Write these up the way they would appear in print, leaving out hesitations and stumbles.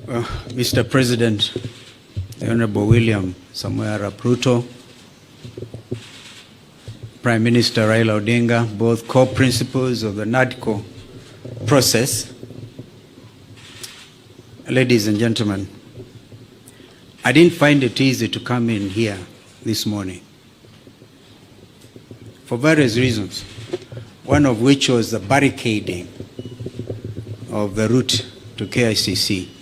Mr. President, the Honorable William Samoei Arap Ruto, Prime Minister Raila Odinga, both co-principals of the NADCO process, ladies and gentlemen, I didn't find it easy to come in here this morning for various reasons, one of which was the barricading of the route to KICC.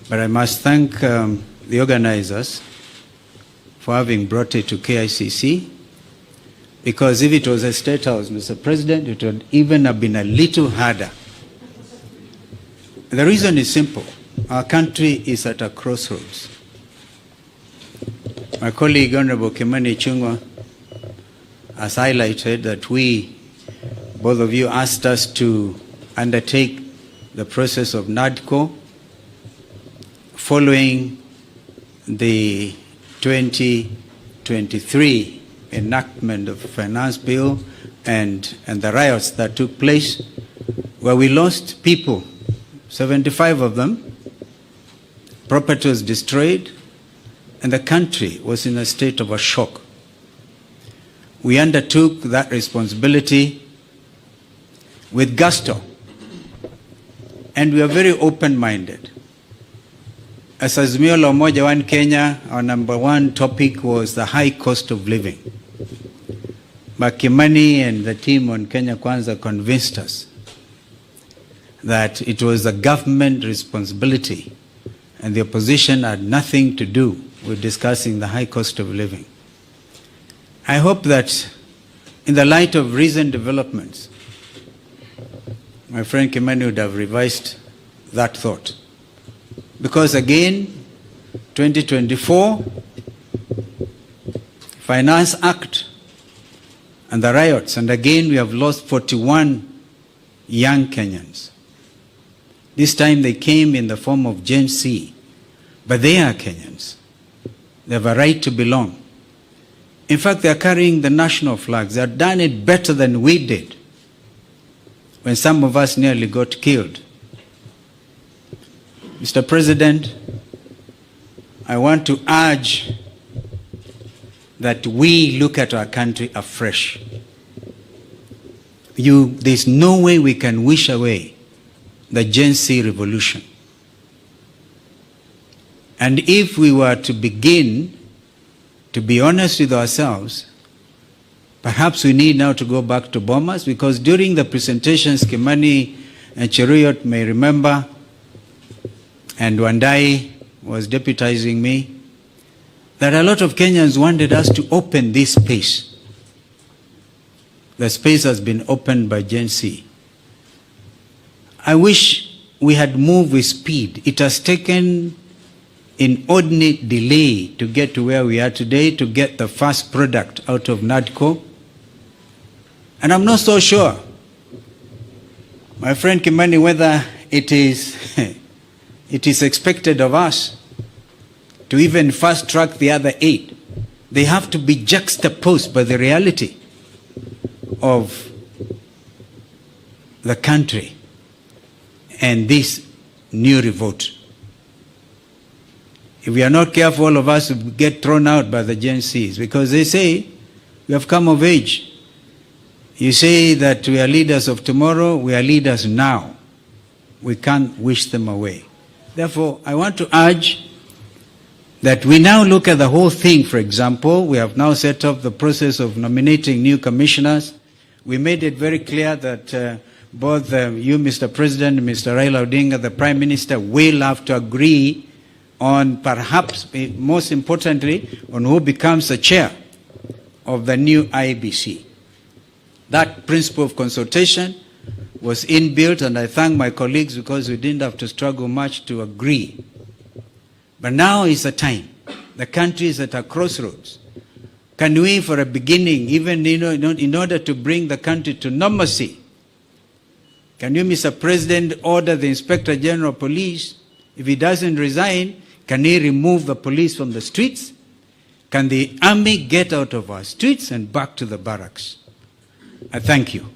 But I must thank the organizers for having brought it to KICC, because if it was a State House, Mr. President, it would even have been a little harder. The reason is simple. Our country is at a crossroads. My colleague, Honorable Kimani Ichung'wah, has highlighted that both of you asked us to undertake the process of NADCO following the 2023 enactment of the Finance Bill and the riots that took place, where we lost people, 75 of them, property was destroyed, and the country was in a state of a shock. We undertook that responsibility with gusto, and we are very open-minded. As Azimio la Umoja One Kenya, our number one topic was the high cost of living. But Kimani and the team on Kenya Kwanza convinced us that it was a government responsibility and the opposition had nothing to do with discussing the high cost of living. I hope that in the light of recent developments, my friend Kimani would have revised that thought. Because again, 2024, Finance Act and the riots, and again we have lost 41 young Kenyans. This time they came in the form of Gen Z, but they are Kenyans. They have a right to belong. In fact, they are carrying the national flags. They have done it better than we did when some of us nearly got killed. Mr. President, I want to urge that we look at our country afresh. There's no way we can wish away the Gen Z revolution. And if we were to begin to be honest with ourselves, perhaps we need now to go back to Bomas, because during the presentations, Kimani and Cheruiyot may remember, and Wandai was deputizing me, that a lot of Kenyans wanted us to open this space. The space has been opened by Gen Z. I wish we had moved with speed. It has taken inordinate delay to get to where we are today, to get the first product out of NADCO. And I'm not so sure, my friend Kimani, whether it is expected of us to even fast track the other 8. They have to be juxtaposed by the reality of the country and this new revolt. If we are not careful, all of us will get thrown out by the Gen Zs, because they say we have come of age. You say that we are leaders of tomorrow, we are leaders now. We can't wish them away. Therefore, I want to urge that we now look at the whole thing. For example, we have now set up the process of nominating new commissioners. We made it very clear that both you, Mr. President, and Mr. Raila Odinga, the Prime Minister, will have to agree on, perhaps most importantly, on who becomes the chair of the new IEBC. That principle of consultation was inbuilt, and I thank my colleagues because we didn't have to struggle much to agree. But now is the time. The country is at a crossroads. Can we, for a beginning, even in order to bring the country to normalcy, can you, Mr. President, order the Inspector General of Police, if he doesn't resign, can he remove the police from the streets? Can the army get out of our streets and back to the barracks? I thank you.